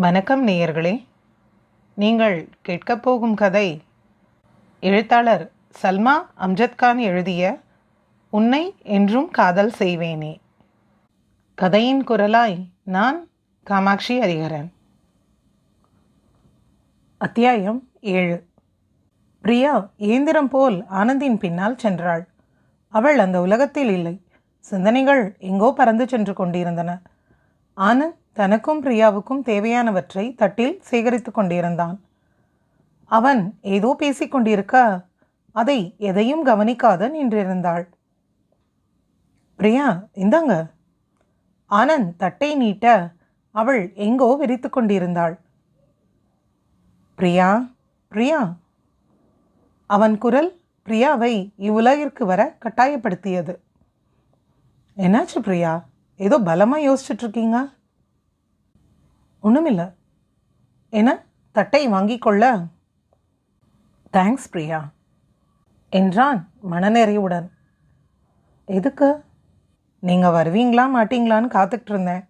வணக்கம் நேயர்களே. நீங்கள் கேட்கப் போகும் கதை எழுத்தாளர் சல்மா அம்ஜத்கான் எழுதிய உன்னை என்றும் காதல் செய்வேனே. கதையின் குரலாய் நான் காமாட்சி ஹரிஹரன். அத்தியாயம் 7. பிரியா இயந்திரம் போல் ஆனந்தின் பின்னால் சென்றாள். அவள் அந்த உலகத்தில் இல்லை. சிந்தனைகள் எங்கோ பறந்து சென்று கொண்டிருந்தன. ஆனந்த் தனக்கும் பிரியாவுக்கும் தேவையானவற்றை தட்டில் சேகரித்து கொண்டிருந்தான். அவன் ஏதோ பேசிக்கொண்டிருக்க அதை எதையும் கவனிக்காத நின்றிருந்தாள். பிரியா, இந்தாங்க. ஆனந்த் தட்டை நீட்ட அவள் எங்கோ விரித்து கொண்டிருந்தாள். பிரியா, பிரியா. அவன் குரல் பிரியாவை இவ்வுலகிற்கு வர கட்டாயப்படுத்தியது. என்னாச்சு பிரியா? ஏதோ பலமாக யோசிச்சுட்ருக்கீங்க. ஒன்றுமில்லை. என தட்டை வாங்கி கொள்ள, தேங்க்ஸ் பிரியா என்றான் மனநிறைவுடன். எதுக்கு? நீங்கள் வருவீங்களா மாட்டீங்களான்னு காத்துக்கிட்டு இருந்தேன்.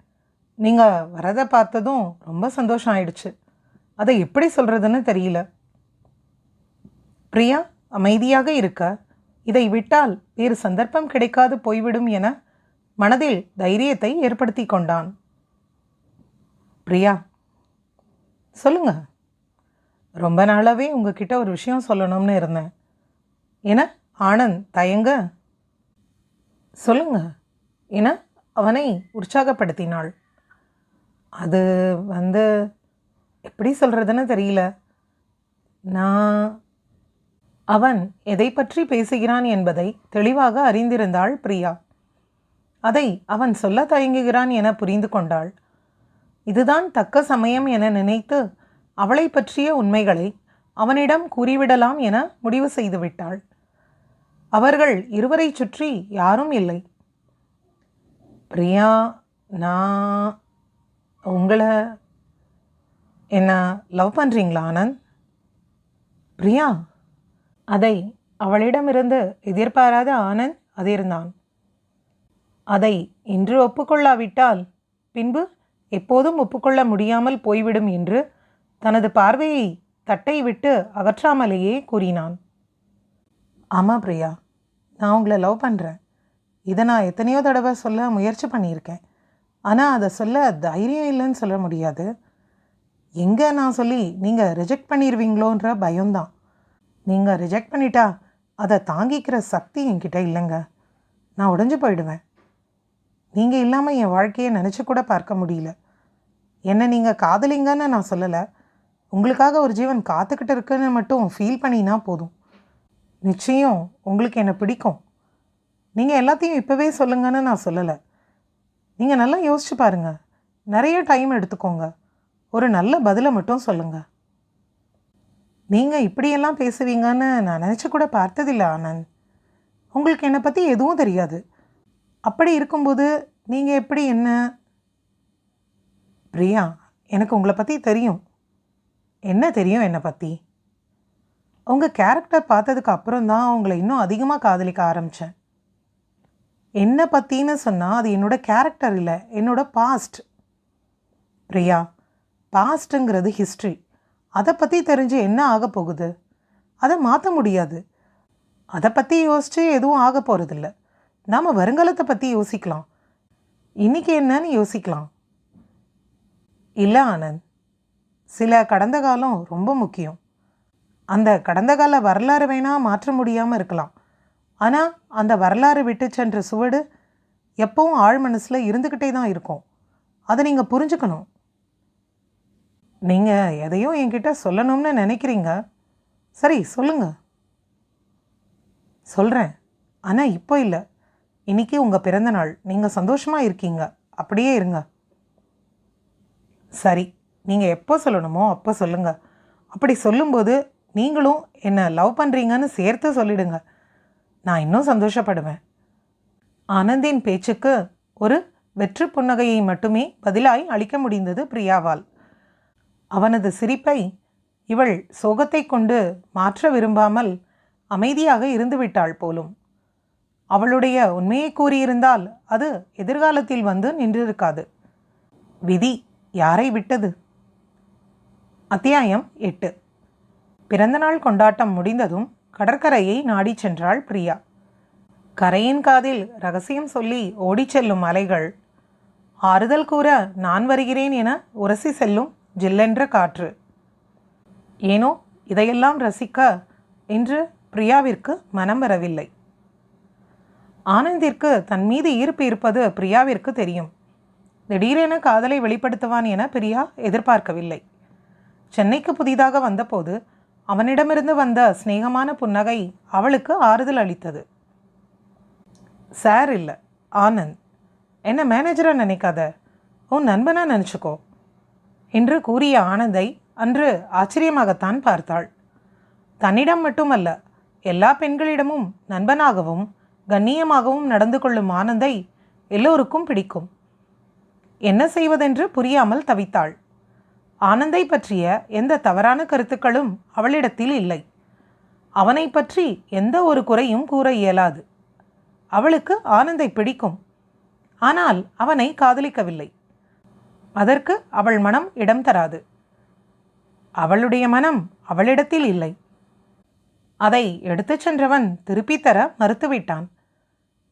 நீங்கள் வரதை பார்த்ததும் ரொம்ப சந்தோஷம் ஆயிடுச்சு. அதை எப்படி சொல்கிறதுன்னு தெரியல. பிரியா அமைதியாக இருக்க, இதை விட்டால் வேறு சந்தர்ப்பம் கிடைக்காது போய்விடும் என மனதில் தைரியத்தை ஏற்படுத்தி கொண்டான். பிரியா, சொல்லுங்க. ரொம்ப நாளாகவே உங்ககிட்ட ஒரு விஷயம் சொல்லணும்னு இருந்தேன் என ஆனந்த் தயங்க, சொல்லுங்க என அவனை உற்சாகப்படுத்தினாள். அது எப்படி சொல்கிறதுன்னு தெரியல. அவன் எதை பற்றி பேசுகிறான் என்பதை தெளிவாக அறிந்திருந்தாள் பிரியா. அதை அவன் சொல்ல தயங்குகிறான் என புரிந்து கொண்டாள். இதுதான் தக்க சமயம் என நினைத்து அவளை பற்றிய உண்மைகளை அவனிடம் கூறிவிடலாம் என முடிவு செய்துவிட்டாள். அவர்கள் இருவரை சுற்றி யாரும் இல்லை. பிரியா, நான் உங்களை என்ன லவ் பண்ணுறீங்களா ஆனந்த்? பிரியா, அதை அவளிடமிருந்து எதிர்பாராத ஆனந்த் அதிர்ந்தான். அதை இன்று ஒப்புக்கொள்ளாவிட்டால் பின்பு எப்போதும் ஒப்புக்கொள்ள முடியாமல் போய்விடும் என்று தனது பார்வையை தட்டை விட்டு அகற்றாமலேயே கூறினான். ஆமாம் பிரியா, நான் உங்களை லவ் பண்ணுறேன். இதை நான் எத்தனையோ தடவை சொல்ல முயற்சி பண்ணியிருக்கேன். ஆனால் அதை சொல்ல தைரியம் இல்லைன்னு சொல்ல முடியாது. எங்கே நான் சொல்லி நீங்கள் ரிஜெக்ட் பண்ணிடுவீங்களோன்ற பயம்தான். நீங்கள் ரிஜெக்ட் பண்ணிட்டா அதை தாங்கிக்கிற சக்தி என்கிட்ட இல்லைங்க. நான் உடைஞ்சு போயிடுவேன். நீங்கள் இல்லாமல் என் வாழ்க்கையை நினச்சி கூட பார்க்க முடியல. என்னை நீங்கள் காதலிங்கன்னு நான் சொல்லலை. உங்களுக்காக ஒரு ஜீவன் காத்துக்கிட்டு இருக்குன்னு மட்டும் ஃபீல் பண்ணினா போதும். நிச்சயம் உங்களுக்கு என்னை பிடிக்கும். நீங்கள் எல்லாத்தையும் இப்போவே சொல்லுங்கன்னு நான் சொல்லலை. நீங்கள் நல்லா யோசிச்சு பாருங்கள். நிறைய டைம் எடுத்துக்கோங்க. ஒரு நல்ல பதிலை மட்டும் சொல்லுங்கள். நீங்கள் இப்படியெல்லாம் பேசுவீங்கன்னு நான் நினச்சி கூட பார்த்ததில்லை ஆனந்த். உங்களுக்கு என்னை பற்றி எதுவும் தெரியாது. அப்படி இருக்கும்போது நீங்கள் எப்படி என்ன? பிரியா, எனக்கு உங்களை பற்றி தெரியும். என்ன தெரியும் என்னை பற்றி? உங்கள் கேரக்டர் பார்த்ததுக்கு அப்புறம் தான் உங்களை இன்னும் அதிகமாக காதலிக்க ஆரம்பித்தேன். என்னை பற்றின்னு சொன்னால் அது என்னோடய கேரக்டர் இல்லை, என்னோடய பாஸ்ட். பிரியா, பாஸ்ட்டுங்கிறது ஹிஸ்ட்ரி. அதை பற்றி தெரிஞ்சு என்ன ஆக போகுது? அதை மாற்ற முடியாது. அதை பற்றி யோசித்து எதுவும் ஆக போகிறதில்ல. நாம் வருங்காலத்தை பற்றி யோசிக்கலாம். இன்றைக்கி என்னன்னு யோசிக்கலாம். இல்லை ஆனந்த், சில கடந்த காலம் ரொம்ப முக்கியம். அந்த கடந்த கால வரலாறு வேணால் மாற்ற முடியாமல் இருக்கலாம். ஆனால் அந்த வரலாறு விட்டு சென்ற சுவடு எப்பவும் ஆழ் மனசில் இருந்துக்கிட்டே தான் இருக்கும். அதை நீங்கள் புரிஞ்சுக்கணும். நீங்கள் எதையும் என்கிட்ட சொல்லணும்னு நினைக்கிறீங்க. சரி, சொல்லுங்கள். சொல்கிறேன், ஆனால் இப்போ இல்லை. இன்றைக்கி உங்கள் பிறந்த நாள். நீங்கள் சந்தோஷமாக இருக்கீங்க, அப்படியே இருங்க. சரி, நீங்கள் எப்போ சொல்லணுமோ அப்போ சொல்லுங்கள். அப்படி சொல்லும்போது நீங்களும் என்னை லவ் பண்ணுறீங்கன்னு சேர்த்து சொல்லிடுங்க. நான் இன்னும் சந்தோஷப்படுவேன். ஆனந்தின் பேச்சுக்கு ஒரு வெற்று புன்னகையை மட்டுமே பதிலாய் அளிக்க முடிந்தது பிரியாவால். அவனது சிரிப்பை இவள் சோகத்தை கொண்டு மாற்ற விரும்பாமல் அமைதியாக இருந்துவிட்டாள் போலும். அவளுடைய உண்மையை கூறியிருந்தால் அது எதிர்காலத்தில் வந்து நின்றிருக்காது. விதி யாரை விட்டது? அத்தியாயம் 8. பிறந்தநாள் கொண்டாட்டம் முடிந்ததும் கடற்கரையை நாடிச் சென்றாள் பிரியா. கரையின் காதில் ரகசியம் சொல்லி ஓடிச் செல்லும் அலைகள், ஆறுதல் கூற நான் வருகிறேன் என உரசி செல்லும் ஜில்லென்ற காற்று. ஏனோ இதையெல்லாம் ரசிக்க இன்று பிரியாவிற்கு மனம் வரவில்லை. ஆனந்திற்கு தன் மீது ஈர்ப்பு இருப்பது பிரியாவிற்கு தெரியும். திடீரென காதலை வெளிப்படுத்துவான் என பிரியா எதிர்பார்க்கவில்லை. சென்னைக்கு புதிதாக வந்தபோது அவனிடமிருந்து வந்த சிநேகமான புன்னகை அவளுக்கு ஆறுதல் அளித்தது. சார் இல்லை, ஆனந்த், என்ன மேனேஜராக நினைக்காத, உன் நண்பனா நினச்சிக்கோ என்று கூறிய ஆனந்தை அன்று ஆச்சரியமாகத்தான் பார்த்தாள். தன்னிடம் மட்டுமல்ல, எல்லா பெண்களிடமும் நண்பனாகவும் கண்ணியமாகவும் நடந்து கொள்ளும் ஆனந்தை எல்லோருக்கும் பிடிக்கும். என்ன செய்வதென்று புரியாமல் தவித்தாள். ஆனந்தை பற்றிய எந்த தவறான கருத்துக்களும் அவளிடத்தில் இல்லை. அவனை பற்றி எந்த ஒரு குறையும் கூற இயலாது. அவளுக்கு ஆனந்தை பிடிக்கும். ஆனால் அவனை காதலிக்கவில்லை. அதற்கு அவள் மனம் இடம் தராது. அவளுடைய மனம் அவளிடத்தில் இல்லை. அதை எடுத்துச் சென்றவன் திருப்பித் தர மறுத்துவிட்டான்.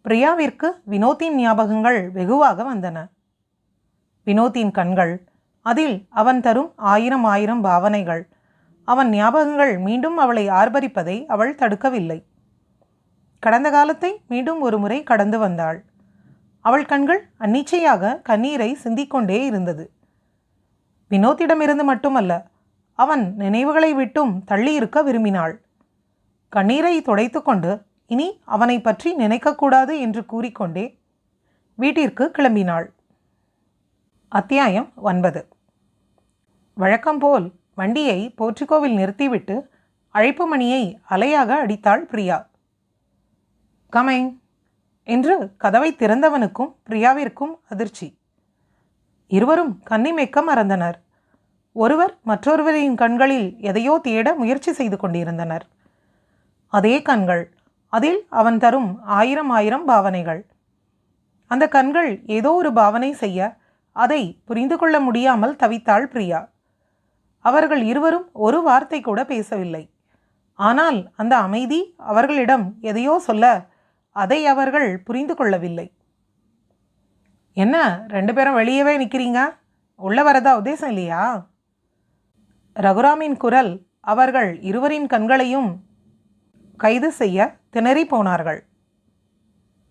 பிரியாவிற்கு வினோத்தின் ஞாபகங்கள் வெகுவாக வந்தன. வினோத்தின் கண்கள், அதில் அவன் தரும் ஆயிரம் பாவனைகள், அவன் ஞாபகங்கள் மீண்டும் அவளை ஆர்ப்பரிப்பதை அவள் தடுக்கவில்லை. கடந்த காலத்தை மீண்டும் ஒரு முறை கடந்து வந்தாள். அவள் கண்கள் அன்னிச்சையாக கண்ணீரை சிந்திக்கொண்டே இருந்தது. வினோத்திடமிருந்து மட்டுமல்ல, அவன் நினைவுகளை விட்டும் தள்ளி இருக்க விரும்பினாள். கண்ணீரை துடைத்து கொண்டு இனி அவனை பற்றி நினைக்கக்கூடாது என்று கூறிக்கொண்டே வீட்டிற்கு கிளம்பினாள். அத்தியாயம் 9. வழக்கம்போல் வண்டியை போர்ட்டிகோவில் நிறுத்திவிட்டு அழைப்பு மணியை அலையாக அடித்தாள் பிரியா. கமிங் என்று கதவை திறந்தவனுக்கும் பிரியாவிற்கும் அதிர்ச்சி. இருவரும் கண்ணிமைக்க மறந்தனர். ஒருவர் மற்றொருவரின் கண்களில் எதையோ தேட முயற்சி செய்து கொண்டிருந்தனர். அதே கண்கள், அதில் அவன் தரும் ஆயிரம் பாவனைகள். அந்த கண்கள் ஏதோ ஒரு பாவனை செய்ய அதை புரிந்து கொள்ள முடியாமல் தவித்தாள் பிரியா. அவர்கள் இருவரும் ஒரு வார்த்தை கூட பேசவில்லை. ஆனால் அந்த அமைதி அவர்களிடம் எதையோ சொல்ல அதை அவர்கள் புரிந்து கொள்ளவில்லை. என்ன 2 பேரும் வெளியவே நிற்கிறீங்க? உள்ள வரதா உத்தேசம் இல்லையா? ரகுராமின் குரல் அவர்கள் இருவரின் கண்களையும் கைது செய்ய திணறி போனார்கள்.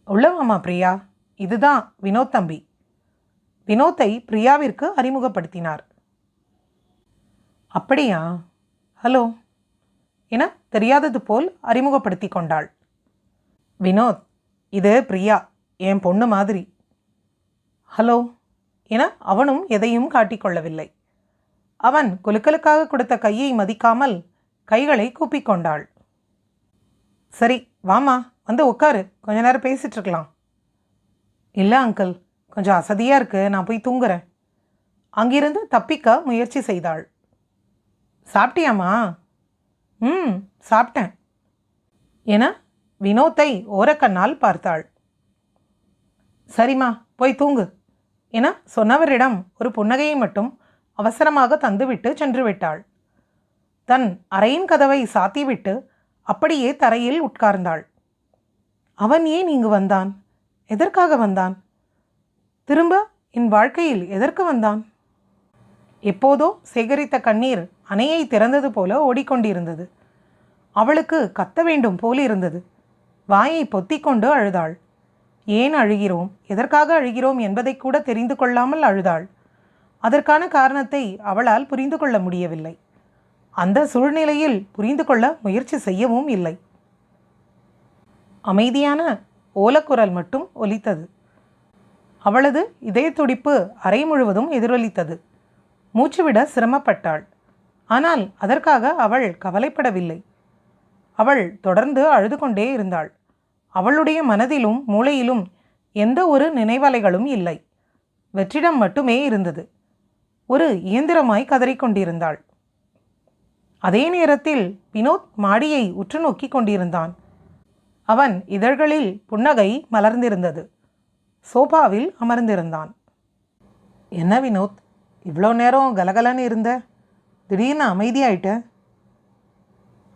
உள்ளவாமா பிரியா, இதுதான் வினோத் தம்பி. வினோத்தை பிரியாவிற்கு அறிமுகப்படுத்தினார். அப்படியா, ஹலோ என தெரியாதது போல் அறிமுகப்படுத்தி கொண்டாள். வினோத், இது பிரியா, என் பொண்ணு மாதிரி. ஹலோ என அவனும் எதையும் காட்டிக்கொள்ளவில்லை. அவன் குலுக்கலுக்காக கொடுத்த கையை மதிக்காமல் கைகளை கூப்பிக்கொண்டாள். சரி வாமா, வந்து உட்காரு, கொஞ்ச நேரம் பேசிட்டு இருக்கலாம். இல்லை அங்கிள், கொஞ்சம் அசதியாக இருக்கு, நான் போய் தூங்குறேன். அங்கிருந்து தப்பிக்க முயற்சி செய்தாள். சாப்பிட்டியாம்மா? சாப்பிட்டேன் என வினோத்தை ஓரக்கண்ணால் பார்த்தாள். சரிம்மா, போய் தூங்கு என சொன்னவரிடம் ஒரு புன்னகையை மட்டும் அவசரமாக தந்துவிட்டு சென்று விட்டாள். தன் அறையின் கதவை சாத்திவிட்டு அப்படியே தரையில் உட்கார்ந்தாள். அவன் ஏன் இங்கு வந்தான்? எதற்காக வந்தான்? திரும்ப என் வாழ்க்கையில் எதற்கு வந்தான்? எப்போதோ சேகரித்த கண்ணீர் அணையை திறந்தது போல ஓடிக்கொண்டிருந்தது. அவளுக்கு கத்த வேண்டும் போல் இருந்தது. வாயை பொத்திக்கொண்டு அழுதாள். ஏன் அழுகிறோம், எதற்காக அழுகிறோம் என்பதை கூட தெரிந்து கொள்ளாமல் அழுதாள். அதற்கான காரணத்தை அவளால் புரிந்து கொள்ள முடியவில்லை. அந்த சூழ்நிலையில் புரிந்து கொள்ள முயற்சி செய்யவும் இல்லை. அமைதியான ஓலக்குரல் மட்டும் ஒலித்தது. அவளது இதய துடிப்பு அறை முழுவதும் எதிரொலித்தது. மூச்சுவிட சிரமப்பட்டாள். ஆனால் அதற்காக அவள் கவலைப்படவில்லை. அவள் தொடர்ந்து அழுது கொண்டே இருந்தாள். அவளுடைய மனதிலும் மூளையிலும் எந்த ஒரு நினைவலைகளும் இல்லை. வெற்றிடம் மட்டுமே இருந்தது. ஒரு இயந்திரமாய் கதறிக்கொண்டிருந்தாள். அதே நேரத்தில் வினோத் மாடியை உற்று நோக்கி கொண்டிருந்தான். அவன் இதழ்களில் புன்னகை மலர்ந்திருந்தது. சோபாவில் அமர்ந்திருந்தான். என்ன வினோத், இவ்வளோ நேரம் கலகலன்னு இருந்த? திடீர்னு அமைதியாயிட்ட?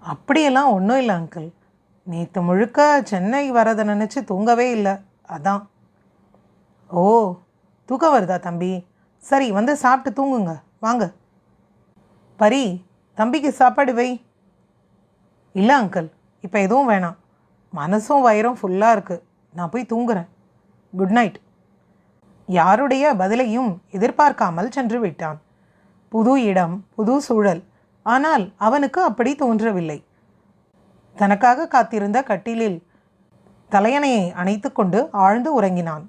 அப்படியெல்லாம் ஒன்றும் இல்லை அங்கிள். நேற்று முழுக்க சென்னை வரதை நினச்சி தூங்கவே இல்லை, அதான். ஓ, தூக்கம் வருதா தம்பி? சரி, வந்து சாப்பிட்டு தூங்குங்க, வாங்க. பரி, தம்பிக்கு சாப்பாடு வை. இல்லை அங்கிள், இப்போ எதுவும் வேணாம். மனசும் வயிறும் ஃபுல்லாக இருக்குது. நான் போய் தூங்குறேன். Good night. யாருடைய பதிலையும் எதிர்பார்க்காமல் சென்று விட்டான். புது இடம், புது சூழல். ஆனால் அவனுக்கு அப்படி தோன்றவில்லை. தனக்காக காத்திருந்த கட்டிலில் தலையணையை அணைத்து கொண்டு ஆழ்ந்து உறங்கினான்.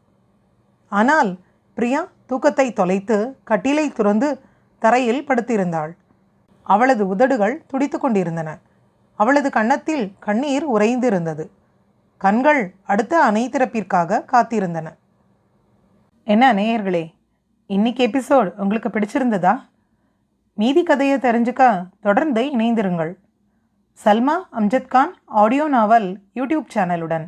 ஆனால் பிரியா தூக்கத்தை தொலைத்து கட்டிலை துறந்து தரையில் படுத்திருந்தாள். அவளது உதடுகள் துடித்து கொண்டிருந்தன. அவளது கன்னத்தில் கண்ணீர் உறைந்திருந்தது. கண்கள் அடுத்த அணை திறப்பிற்காக காத்திருந்தன. என்ன நேயர்களே, இன்னைக்கு எபிசோட் உங்களுக்கு பிடிச்சிருந்ததா? மீதி கதையை தெரிஞ்சுக்க தொடர்ந்து இணைந்திருங்கள். Salma Amjad Khan audio novel YouTube சேனலுடன்.